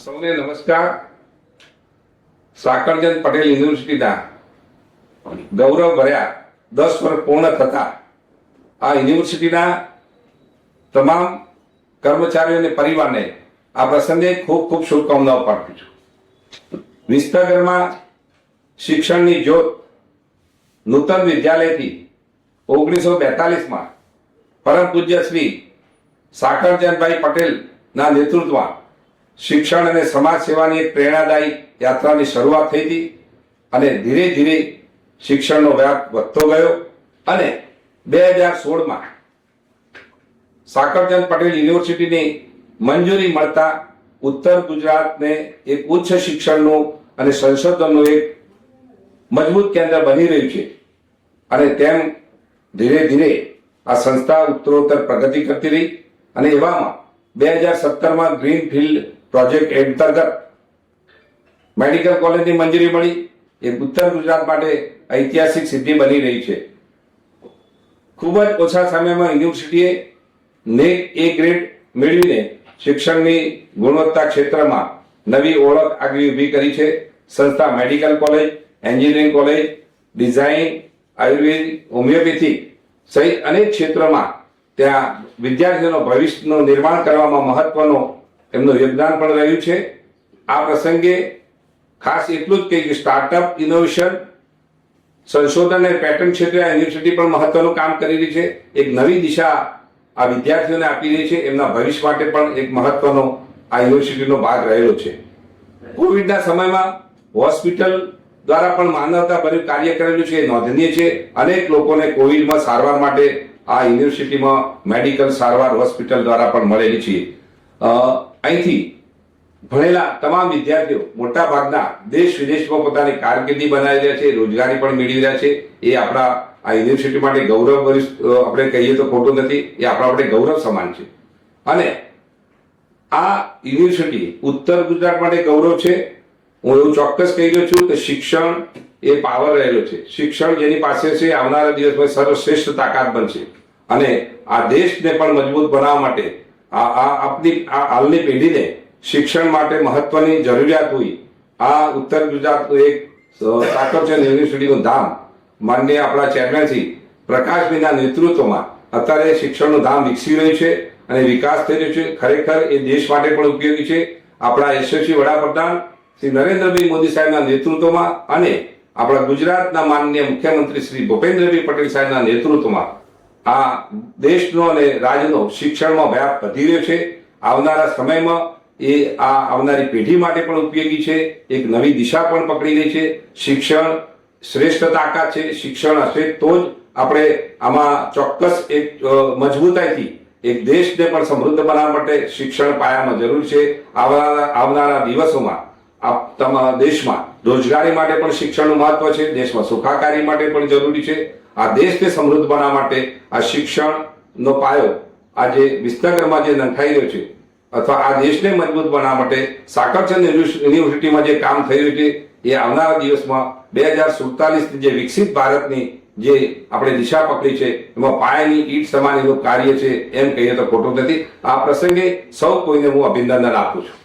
સૌને નમસ્કાર. સાકરચંદ પટેલ યુનિવર્સિટીના ગૌરવ ભર્યા 10 વર્ષ પૂર્ણ થતા આ યુનિવર્સિટીના તમામ કર્મચારીઓ અને પરિવારને આ પ્રસંગે ખૂબ ખૂબ શુભકામનાઓ પાઠવું છું. વિસનગરમાં શિક્ષણની જ્યોત નૂતન વિદ્યાલયથી 1942માં પરમ પૂજ્ય શ્રી સાકરચંદભાઈ પટેલના નેતૃત્વમાં શિક્ષણ અને સમાજ સેવાની એક પ્રેરણાદાયી યાત્રાની શરૂઆત થઈ હતી અને ધીરે ધીરે શિક્ષણનો વ્યાપ વધતો ગયો અને 2016માં સાકરચંદ પટેલ યુનિવર્સિટીની મંજૂરી મળતા ઉત્તર ગુજરાતને એક ઉચ્ચ શિક્ષણનું અને સંશોધનનું એક મજબૂત કેન્દ્ર બની રહ્યું છે અને તેમ ધીરે ધીરે આ સંસ્થા ઉત્તરોત્તર પ્રગતિ કરતી રહી અને એવામાં 2017માં ગ્રીનફિલ્ડ પ્રોજેક્ટ અંતર્ગત મેડિકલ કોલેજની મંજૂરી મળી. એ ઉત્તર ગુજરાત માટે ઐતિહાસિક સિદ્ધિ બની રહી છે. ખૂબ જ ઓછા સમયમાં યુનિવર્સિટીએ નેક એ ગ્રેડ મેળવીને શિક્ષણની ગુણવત્તા ક્ષેત્રમાં નવી ઓળખ આગળ ઊભી કરી છે. સંસ્થા medical college, engineering college, design, Ayurveda, homeopathy સહિત અનેક ક્ષેત્રોમાં ત્યાં વિદ્યાર્થીઓનો ભવિષ્યનું નિર્માણ કરવામાં મહત્વનો એમનું યોગદાન પણ રહ્યું છે. આ પ્રસંગે ખાસ એટલું જ કે સ્ટાર્ટઅપ, ઇનોવેશન, સંશોધન અને પેટર્ન ક્ષેત્રે આ યુનિવર્સિટી પણ મહત્વનું કામ કરી રહી છે. એક નવી દિશા આ વિદ્યાર્થીઓને આપી રહી છે. એમના ભવિષ્ય માટે પણ એક મહત્વનો આ યુનિવર્સિટીનો ભાગ રહેલો છે. કોવિડના સમયમાં હોસ્પિટલ દ્વારા પણ માનવતાભર્યું કાર્ય કરેલું છે, એ નોંધનીય છે. અનેક લોકોને કોવિડમાં સારવાર માટે આ યુનિવર્સિટીમાં મેડિકલ સારવાર હોસ્પિટલ દ્વારા પણ મળેલી છે. અહીંથી ભણેલા તમામ વિદ્યાર્થીઓ મોટા ભાગના દેશ વિદેશમાં પોતાની કારકિર્દી બનાવી રહ્યા છે, રોજગારી પણ મેળવી રહ્યા છે. એ આપણા આ યુનિવર્સિટી માટે ગૌરવ આપણે કહીએ તો ખોટું નથી. એ આપણા માટે ગૌરવ સમાન છે અને આ યુનિવર્સિટી ઉત્તર ગુજરાત માટે ગૌરવ છે. હું એવું ચોક્કસ કહી રહ્યો છું કે શિક્ષણ એ પાવર રહેલો છે. શિક્ષણ જેની પાસે છે આવનારા દિવસમાં સર્વશ્રેષ્ઠ તાકાત બનશે અને આ દેશને પણ મજબૂત બનાવવા માટે આપની હાલની પેઢીને શિક્ષણ માટે મહત્વની જરૂરિયાત હોય. આ ઉત્તર ગુજરાતનું એક સાકરચંદ યુનિવર્સિટીનું ધામ માનનીય આપણા ચેરમેન શ્રી પ્રકાશભાઈના નેતૃત્વમાં અત્યારે શિક્ષણનું ધામ વિકસી રહ્યું છે અને વિકાસ થઈ રહ્યો છે. ખરેખર એ દેશ માટે પણ ઉપયોગી છે. આપણા યશસ્વી વડાપ્રધાન શ્રી નરેન્દ્રભાઈ મોદી સાહેબના નેતૃત્વમાં અને આપણા ગુજરાતના માનનીય મુખ્યમંત્રી શ્રી ભૂપેન્દ્રભાઈ પટેલ સાહેબના નેતૃત્વમાં આ દેશનો અને રાજ્યનો શિક્ષણમાં વ્યાપ વધી રહ્યો છે. આવનારા સમયમાં એ આવનારી પેઢી માટે પણ ઉપયોગી છે. એક નવી દિશા પણ પકડી રહી છે. શિક્ષણ શ્રેષ્ઠ તાકાત છે. શિક્ષણ હશે તો જ આપણે આમાં ચોક્કસ એક મજબૂતાઈથી એક દેશને પણ સમૃદ્ધ બનાવવા માટે શિક્ષણ પાયામાં જરૂર છે. આવનારા દિવસોમાં તમારા દેશમાં રોજગારી માટે પણ શિક્ષણનું મહત્વ છે. દેશમાં સુખાકારી માટે પણ જરૂરી છે. આ દેશને સમૃદ્ધ બનાવવા માટે આ શિક્ષણનો પાયો આજે વિસનગરમાં જે નંખાઈ રહ્યો છે અથવા આ દેશને મજબૂત બનાવવા માટે સાકરચંદ યુનિવર્સિટીમાં જે કામ થઈ રહ્યું છે એ આવનારા દિવસમાં 2047 જે વિકસિત ભારતની જે આપણે દિશા પકડી છે એમાં પાયાની ઈંટ સમાન એનું કાર્ય છે એમ કહીએ તો ખોટું નથી. આ પ્રસંગે સૌ કોઈને હું અભિનંદન આપું છું.